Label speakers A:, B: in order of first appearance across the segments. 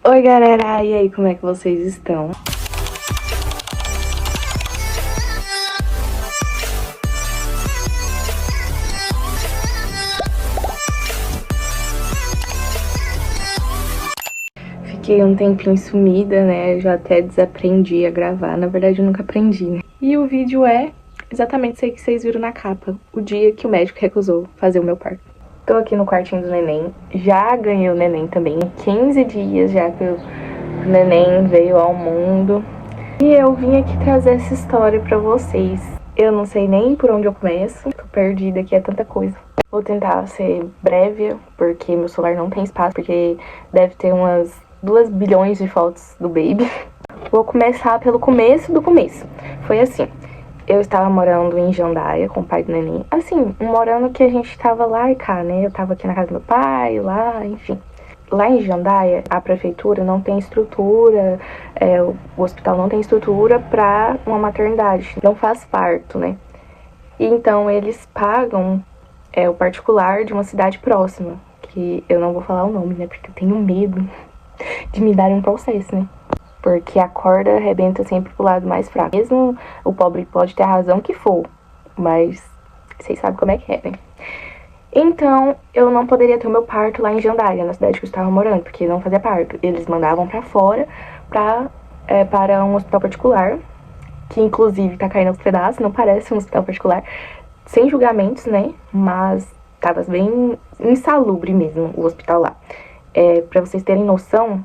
A: Oi galera, e aí, como é que vocês estão? Fiquei um tempinho sumida, né? Eu já até desaprendi a gravar, na verdade eu nunca aprendi, né? E o vídeo é exatamente isso aí que vocês viram na capa, o dia que o médico recusou fazer o meu parto. Tô aqui no quartinho do neném, já ganhei o neném também, 15 dias já que o neném veio ao mundo. E eu vim aqui trazer essa história pra vocês. Eu não sei nem por onde eu começo, tô perdida aqui, é tanta coisa. Vou tentar ser breve, porque meu celular não tem espaço, porque deve ter umas 2 bilhões de fotos do baby. Vou começar pelo começo do começo. Foi assim, eu estava morando em Jandaia com o pai do neném. Assim, morando que a gente tava lá e cá, né? Eu tava aqui na casa do meu pai, lá, enfim. Lá em Jandaia, a prefeitura não tem estrutura, o hospital não tem estrutura para uma maternidade, não faz parto, né? E então eles pagam o particular de uma cidade próxima, que eu não vou falar o nome, né? Porque eu tenho medo de me darem um processo, né? Porque a corda arrebenta sempre pro lado mais fraco. Mesmo o pobre pode ter a razão que for, mas vocês sabem como é que é, né? Então, eu não poderia ter o meu parto lá em Jandaia, na cidade que eu estava morando, porque não fazia parto. Eles mandavam pra fora, para um hospital particular, que inclusive tá caindo aos pedaços, não parece um hospital particular, sem julgamentos, né? Mas tava bem insalubre mesmo o hospital lá. Pra vocês terem noção,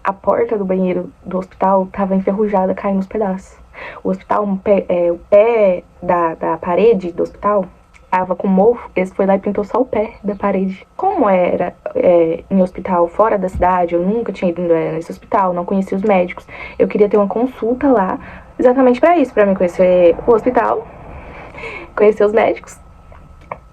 A: a porta do banheiro do hospital tava enferrujada, caindo aos pedaços. O hospital, o pé da parede do hospital tava com mofo, esse foi lá e pintou só o pé da parede. Como era em hospital fora da cidade, eu nunca tinha ido nesse hospital, não conhecia os médicos, eu queria ter uma consulta lá, exatamente pra isso, pra mim conhecer o hospital, conhecer os médicos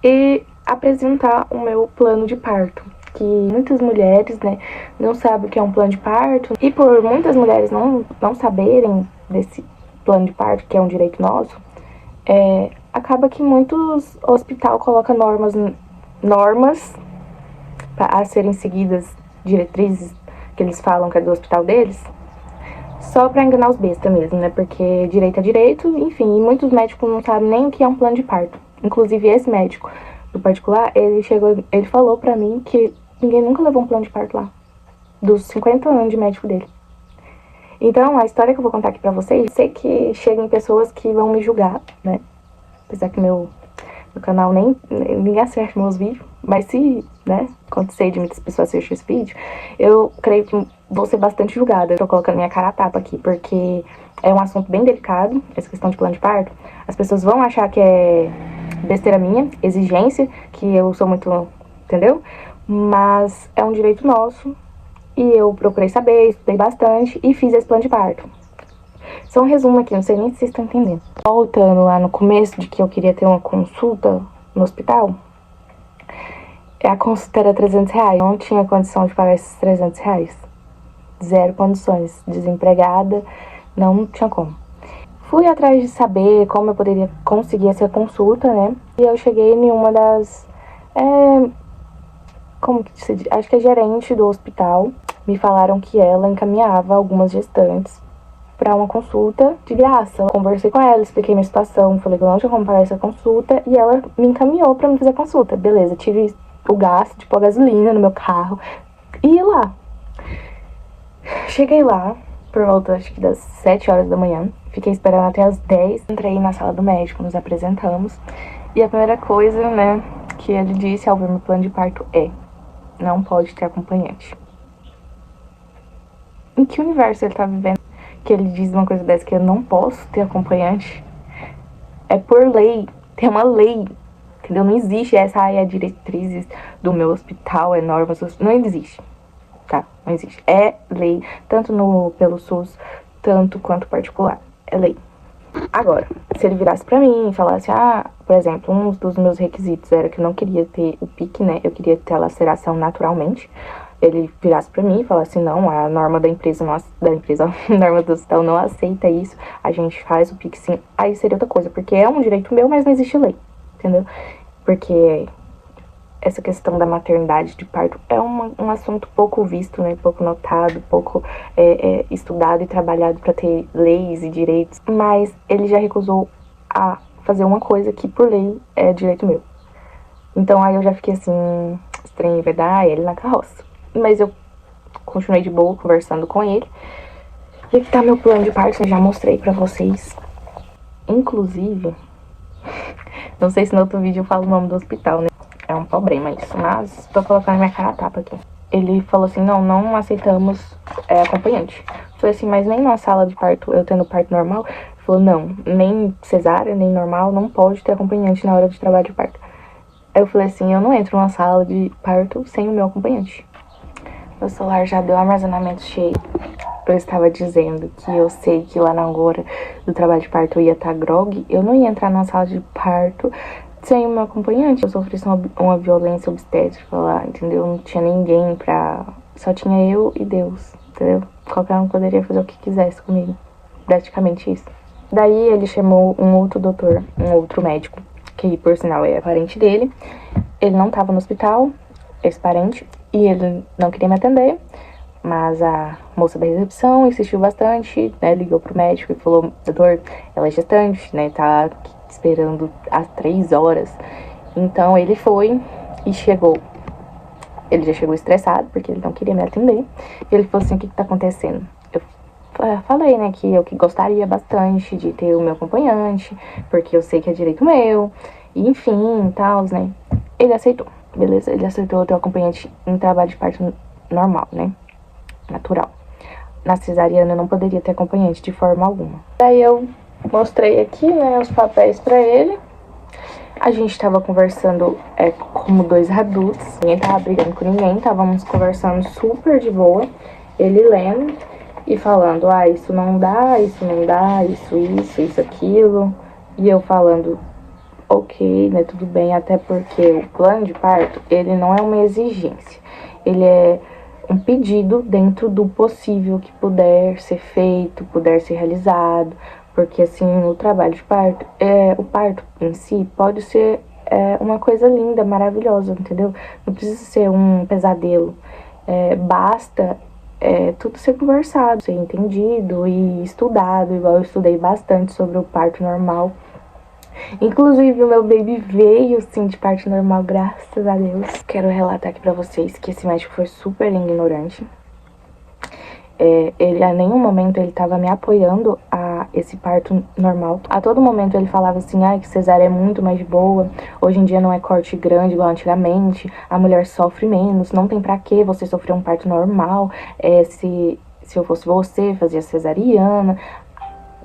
A: e apresentar o meu plano de parto. Que muitas mulheres, né, não sabem o que é um plano de parto, e por muitas mulheres não saberem desse plano de parto, que é um direito nosso, acaba que muitos hospitais colocam normas a serem seguidas, diretrizes que eles falam que é do hospital deles, só pra enganar os bestas mesmo, né? Porque direito é direito, enfim, e muitos médicos não sabem nem o que é um plano de parto. Inclusive esse médico do particular, ele falou pra mim que ninguém nunca levou um plano de parto lá, dos 50 anos de médico dele. Então, a história que eu vou contar aqui pra vocês, sei que chegam pessoas que vão me julgar, né? Apesar que meu canal ninguém acerta meus vídeos, mas se, né, acontecer de muitas pessoas assistirem esse vídeo, eu creio que vou ser bastante julgada. Eu tô colocando minha cara a tapa aqui, porque é um assunto bem delicado, essa questão de plano de parto. As pessoas vão achar que é besteira minha, exigência, que eu sou muito, entendeu? Mas é um direito nosso, e eu procurei saber, estudei bastante e fiz esse plano de parto. Só um resumo aqui, não sei nem se vocês estão entendendo. Voltando lá no começo de que eu queria ter uma consulta no hospital, a consulta era R$300, não tinha condição de pagar esses R$300. Zero condições, desempregada, não tinha como. Fui atrás de saber como eu poderia conseguir essa consulta, né? E eu cheguei em uma das... como que se diz? Acho que é gerente do hospital. Me falaram que ela encaminhava algumas gestantes para uma consulta de graça. Eu conversei com ela, expliquei minha situação, falei que eu não tinha como pagar essa consulta e ela me encaminhou para me fazer a consulta. Beleza, tive o gasto de pôr gasolina no meu carro e ir lá. Cheguei lá por volta, acho que das 7 horas da manhã. Fiquei esperando até as 10. Entrei na sala do médico, nos apresentamos. E a primeira coisa, né, que ele disse ao ver meu plano de parto não pode ter acompanhante. Em que universo ele tá vivendo que ele diz uma coisa dessa, que eu não posso ter acompanhante? É por lei, tem uma lei, entendeu? Não existe essa, é diretrizes do meu hospital, é normas, não existe, tá? Não existe. É lei, tanto pelo SUS, tanto quanto particular, é lei. Agora, se ele virasse pra mim e falasse, por exemplo, um dos meus requisitos era que eu não queria ter o pique, né? Eu queria ter a laceração naturalmente. Ele virasse pra mim e falasse, não, a norma da empresa, a norma do hospital não aceita isso, a gente faz o pique sim, aí seria outra coisa, porque é um direito meu, mas não existe lei, entendeu? Porque essa questão da maternidade de parto é um assunto pouco visto, né? Pouco notado, pouco estudado e trabalhado para ter leis e direitos. Mas ele já recusou a fazer uma coisa que, por lei, é direito meu. Então aí eu já fiquei assim, estranho, vai dar ele na carroça. Mas eu continuei de boa, conversando com ele. E aqui tá meu plano de parto, eu já mostrei pra vocês. Inclusive, não sei se no outro vídeo eu falo o nome do hospital, né? É um problema isso, mas tô colocando minha cara a tapa aqui. Ele falou assim, não aceitamos acompanhante. Eu falei assim, mas nem na sala de parto, eu tendo parto normal? Ele falou, não, nem cesárea, nem normal, não pode ter acompanhante na hora de trabalho de parto. Aí eu falei assim, eu não entro numa sala de parto sem o meu acompanhante. Meu celular já deu armazenamento cheio. Eu estava dizendo que eu sei que lá na hora do trabalho de parto eu ia estar grog. Eu não ia entrar numa sala de parto sem o meu acompanhante. Eu sofri uma violência obstétrica lá, entendeu? Não tinha ninguém pra... Só tinha eu e Deus, entendeu? Qualquer um poderia fazer o que quisesse comigo. Praticamente isso. Daí ele chamou um outro doutor, um outro médico, que por sinal é parente dele. Ele não tava no hospital, esse parente, e ele não queria me atender. Mas a moça da recepção insistiu bastante, né? Ligou pro médico e falou, doutor, ela é gestante, né? Tá esperando há 3 horas. Então ele foi e chegou. Ele já chegou estressado, porque ele não queria me atender. E ele falou assim, o que tá acontecendo? Eu falei, né, que eu que gostaria bastante de ter o meu acompanhante, porque eu sei que é direito meu, e enfim, tal, né? Ele aceitou, beleza? Ele aceitou ter o acompanhante em trabalho de parto normal, né? Natural. Na cesariana eu não poderia ter acompanhante de forma alguma. Daí eu mostrei aqui, né, os papéis pra ele. A gente tava conversando como 2 adultos. Ninguém tava brigando com ninguém. Távamos conversando super de boa. Ele lendo e falando, isso não dá, isso não dá, isso, aquilo. E eu falando, ok, né, tudo bem. Até porque o plano de parto, ele não é uma exigência. Ele é um pedido dentro do possível que puder ser feito, puder ser realizado, porque assim, o trabalho de parto, o parto em si pode ser uma coisa linda, maravilhosa, entendeu? Não precisa ser um pesadelo, basta tudo ser conversado, ser entendido e estudado, igual eu estudei bastante sobre o parto normal. Inclusive, o meu baby veio, sim, de parto normal, graças a Deus. Quero relatar aqui pra vocês que esse médico foi super ignorante. Ele, a nenhum momento, ele tava me apoiando a esse parto normal. A todo momento ele falava assim, que cesárea é muito mais de boa, hoje em dia não é corte grande igual antigamente, a mulher sofre menos, não tem pra que você sofrer um parto normal, se eu fosse você, fazia cesariana,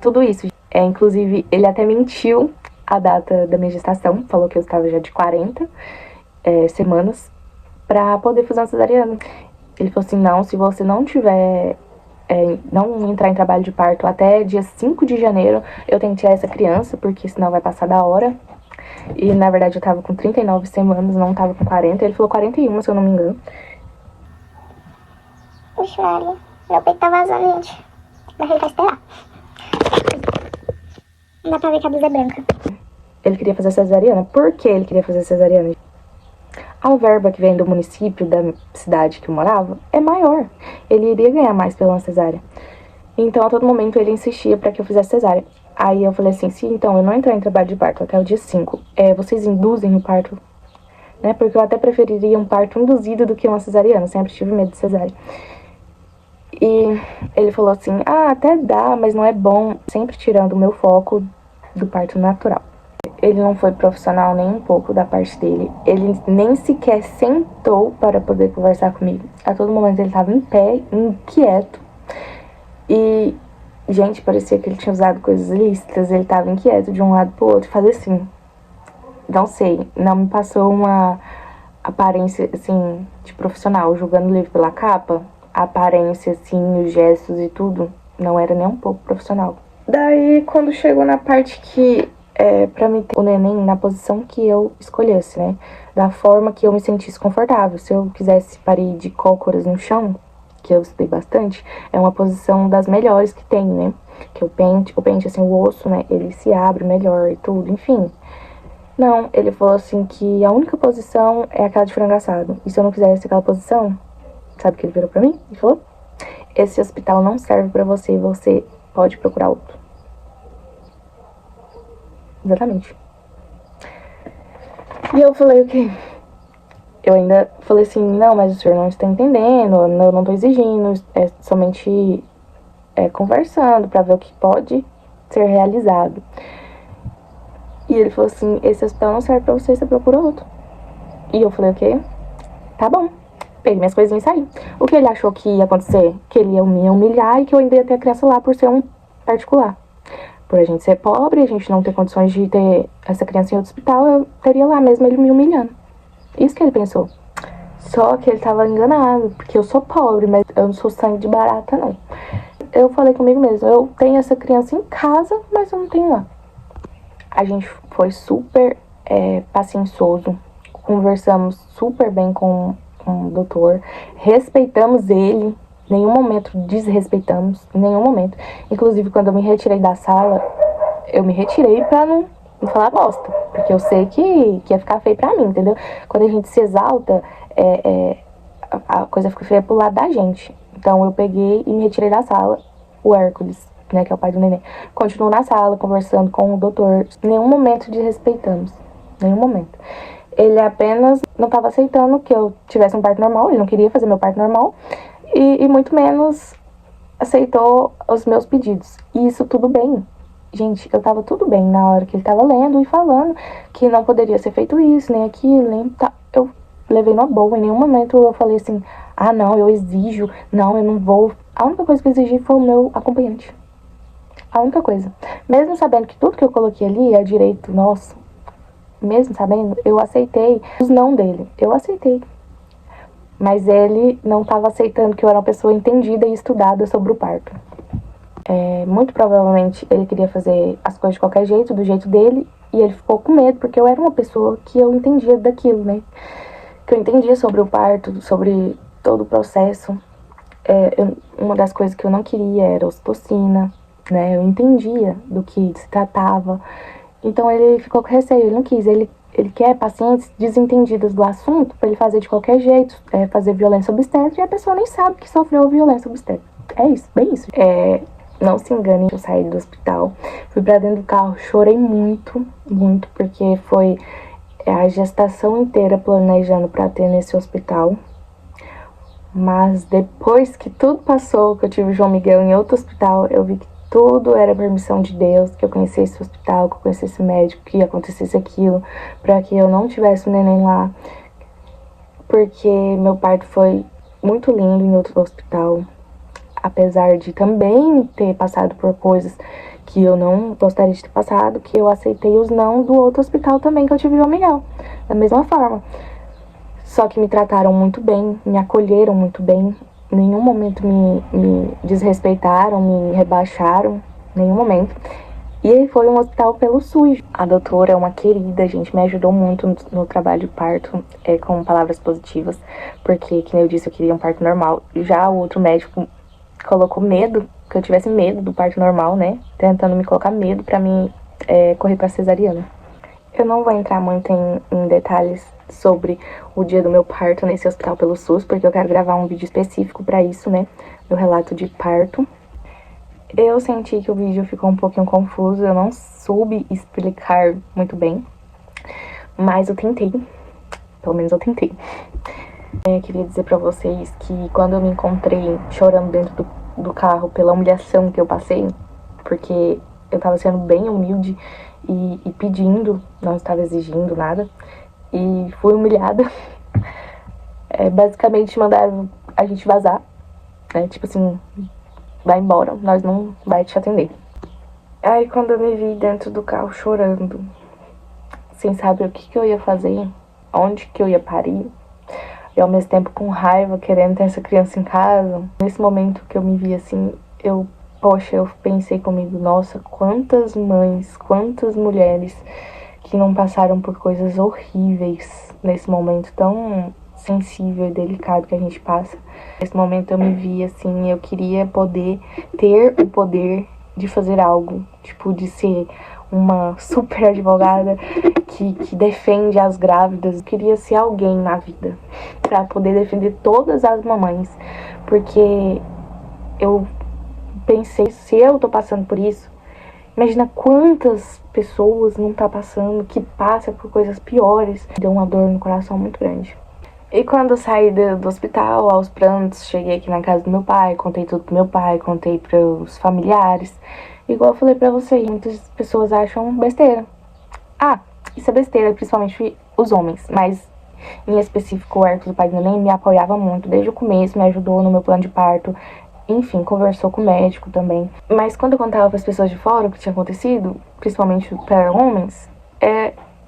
A: tudo isso. Inclusive, ele até mentiu a data da minha gestação, falou que eu estava já de 40 semanas pra poder fazer uma cesariana. Ele falou assim, não, se você não tiver, não entrar em trabalho de parto até dia 5 de janeiro, eu tenho que tirar essa criança, porque senão vai passar da hora. E na verdade eu tava com 39 semanas, não tava com 40, ele falou 41, se eu não me engano.
B: Puxa, Maria, meu peito tá vazando, gente. Mas ele vai esperar. Não dá pra ver que a blusa é branca.
A: Ele queria fazer cesariana. Por que ele queria fazer cesariana? A verba que vem do município, da cidade que eu morava, é maior. Ele iria ganhar mais pela cesárea. Então, a todo momento, ele insistia pra que eu fizesse cesárea. Aí eu falei assim, se então eu não entrar em trabalho de parto até o dia 5, vocês induzem o parto, né? Porque eu até preferiria um parto induzido do que uma cesariana. Sempre tive medo de cesárea. E ele falou assim, até dá, mas não é bom. Sempre tirando o meu foco do parto natural. Ele não foi profissional nem um pouco da parte dele. Ele nem sequer sentou para poder conversar comigo. A todo momento ele estava em pé, inquieto. E, gente, parecia que ele tinha usado coisas ilícitas. Ele estava inquieto de um lado pro outro. Fazer assim, não sei, não me passou uma aparência, assim, de profissional. Julgando o livro pela capa, a aparência, assim, os gestos e tudo, não era nem um pouco profissional. Daí, quando chegou na parte que pra mim ter o neném na posição que eu escolhesse, né? Da forma que eu me sentisse confortável. Se eu quisesse parir de cócoras no chão, que eu estudei bastante, é uma posição das melhores que tem, né? Que o pente, assim, o osso, né? Ele se abre melhor e tudo, enfim. Não, ele falou assim que a única posição é aquela de frango assado. E se eu não quisesse aquela posição, sabe o que ele virou pra mim? Ele falou: esse hospital não serve pra você, você pode procurar outro. Exatamente. E eu falei o quê? Eu ainda falei assim, não, mas o senhor não está entendendo, eu não estou exigindo, é somente conversando para ver o que pode ser realizado. E ele falou assim, esse hospital não serve para você procura outro. E eu falei, o quê? Tá bom. Peguei minhas coisinhas e saí. O que ele achou que ia acontecer? Que ele ia me humilhar e que eu ainda ia ter a criança lá por ser um particular. Por a gente ser pobre, a gente não ter condições de ter essa criança em outro hospital, eu teria lá mesmo ele me humilhando. Isso que ele pensou. Só que ele tava enganado, porque eu sou pobre, mas eu não sou sangue de barata, não. Eu falei comigo mesmo, eu tenho essa criança em casa, mas eu não tenho lá. A gente foi super paciencioso, conversamos super bem com o doutor, respeitamos ele, em nenhum momento desrespeitamos, em nenhum momento. Inclusive, quando eu me retirei da sala, eu me retirei pra não falar bosta, porque eu sei que ia ficar feio pra mim, entendeu? Quando a gente se exalta, a coisa fica feia pro lado da gente. Então eu peguei e me retirei da sala. O Hércules, né, que é o pai do neném, continuou na sala conversando com o doutor. Em nenhum momento desrespeitamos, nenhum momento. Ele apenas não estava aceitando que eu tivesse um parto normal, ele não queria fazer meu parto normal, e muito menos aceitou os meus pedidos. E isso tudo bem. Gente, eu tava tudo bem na hora que ele tava lendo e falando que não poderia ser feito isso, nem aquilo, nem tá. Eu levei numa boa, em nenhum momento eu falei assim, ah não, eu exijo, não, eu não vou. A única coisa que eu exigi foi o meu acompanhante. A única coisa. Mesmo sabendo que tudo que eu coloquei ali é direito nosso, mesmo sabendo, eu aceitei os não dele. Eu aceitei. Mas ele não estava aceitando que eu era uma pessoa entendida e estudada sobre o parto. Muito provavelmente ele queria fazer as coisas de qualquer jeito, do jeito dele, e ele ficou com medo, porque eu era uma pessoa que eu entendia daquilo, né? Que eu entendia sobre o parto, sobre todo o processo. Uma das coisas que eu não queria era ocitocina, né? Eu entendia do que se tratava. Então ele ficou com receio, ele não quis. Ele quer pacientes desentendidas do assunto para ele fazer de qualquer jeito, fazer violência obstétrica, e a pessoa nem sabe que sofreu violência obstétrica. É isso, bem isso. Não se engane, eu saí do hospital, fui pra dentro do carro, chorei muito, muito, porque foi a gestação inteira planejando pra ter nesse hospital. Mas depois que tudo passou, que eu tive o João Miguel em outro hospital, eu vi que tudo era permissão de Deus, que eu conhecesse o hospital, que eu conhecesse o médico, que acontecesse aquilo, pra que eu não tivesse o neném lá. Porque meu parto foi muito lindo em outro hospital. Apesar de também ter passado por coisas que eu não gostaria de ter passado, que eu aceitei os não do outro hospital também que eu tive o Miguel, da mesma forma. Só que me trataram muito bem, me acolheram muito bem, em nenhum momento me desrespeitaram, me rebaixaram, em nenhum momento. E foi um hospital pelo SUS. A doutora é uma querida, gente, me ajudou muito no trabalho de parto, com palavras positivas, porque, como eu disse, eu queria um parto normal. Já o outro médico colocou medo, que eu tivesse medo do parto normal, né? Tentando me colocar medo pra mim correr pra cesariana. Eu não vou entrar muito em detalhes sobre o dia do meu parto nesse hospital pelo SUS, porque eu quero gravar um vídeo específico pra isso, né? Meu relato de parto. Eu senti que o vídeo ficou um pouquinho confuso, eu não soube explicar muito bem, mas eu tentei. Pelo menos eu tentei. Queria dizer pra vocês que quando eu me encontrei chorando dentro do carro pela humilhação que eu passei, porque eu tava sendo bem humilde e pedindo, não estava exigindo nada, e fui humilhada. Basicamente mandaram a gente vazar, né? Tipo assim, vai embora, nós não vai te atender. Aí quando eu me vi dentro do carro chorando, sem saber o que eu ia fazer, onde que eu ia parir, e ao mesmo tempo com raiva, querendo ter essa criança em casa. Nesse momento que eu me vi assim, eu pensei comigo, nossa, quantas mães, quantas mulheres que não passaram por coisas horríveis nesse momento tão sensível e delicado que a gente passa. Nesse momento eu me vi assim, eu queria poder ter o poder de fazer algo, tipo, de ser uma super advogada que defende as grávidas. Eu queria ser alguém na vida pra poder defender todas as mamães, porque eu pensei, se eu tô passando por isso, imagina quantas pessoas não tá passando, que passa por coisas piores. Deu uma dor no coração muito grande. E quando eu saí do hospital, aos prantos, cheguei aqui na casa do meu pai, contei tudo pro meu pai, contei pros familiares. Igual eu falei pra vocês, muitas pessoas acham besteira. Ah, isso é besteira, principalmente os homens, mas em específico o Hércules, o pai do neném, me apoiava muito desde o começo, me ajudou no meu plano de parto. Enfim, conversou com o médico também. Mas quando eu contava para as pessoas de fora o que tinha acontecido, principalmente para homens,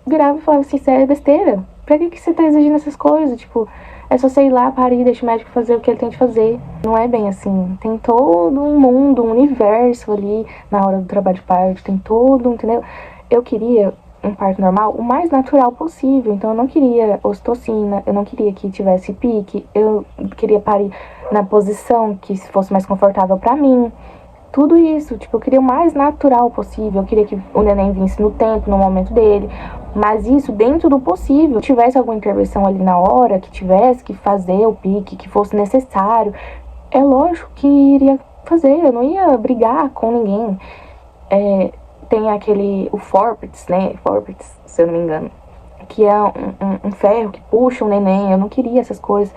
A: virava e falava assim, isso é besteira. Pra que você tá exigindo essas coisas? Tipo, é só você ir lá, parir, deixa o médico fazer o que ele tem de fazer. Não é bem assim. Tem todo um mundo, um universo ali na hora do trabalho de parto. Tem todo, entendeu? Eu queria um parto normal o mais natural possível. Então eu não queria ocitocina, eu não queria que tivesse pique, eu queria parir na posição que fosse mais confortável pra mim. Tudo isso, tipo, eu queria o mais natural possível. Eu queria que o neném visse no tempo, no momento dele. Mas isso dentro do possível. Se tivesse alguma intervenção ali na hora, que tivesse que fazer o pique, que fosse necessário, é lógico que iria fazer. Eu não ia brigar com ninguém. Tem o forceps, né? Forceps, se eu não me engano. Que é um ferro que puxa o neném. Eu não queria essas coisas.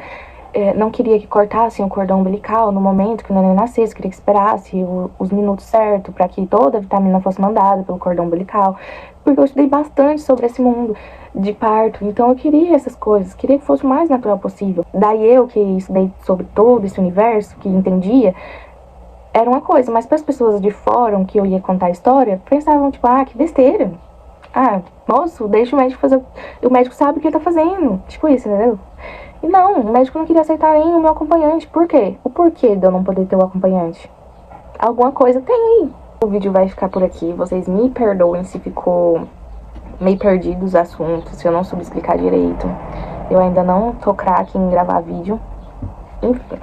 A: Não queria que cortassem o cordão umbilical no momento que o neném nascesse, queria que esperasse os minutos certos para que toda a vitamina fosse mandada pelo cordão umbilical, porque eu estudei bastante sobre esse mundo de parto, então eu queria essas coisas, queria que fosse o mais natural possível. Daí eu que estudei sobre todo esse universo, que entendia, era uma coisa, mas para as pessoas de fora que eu ia contar a história, pensavam tipo, que besteira. Moço, deixa o médico fazer, o médico sabe o que ele tá fazendo, tipo isso, entendeu? E não, o médico não queria aceitar nem o meu acompanhante. Por quê? O porquê de eu não poder ter o acompanhante? Alguma coisa tem aí. O vídeo vai ficar por aqui. Vocês me perdoem se ficou meio perdido os assuntos, se eu não soube explicar direito. Eu ainda não tô craque em gravar vídeo. Enfim.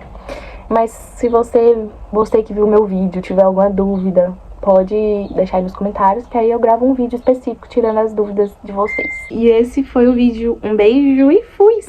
A: Mas se você que viu meu vídeo tiver alguma dúvida, pode deixar aí nos comentários, que aí eu gravo um vídeo específico tirando as dúvidas de vocês. E esse foi o vídeo. Um beijo e fui!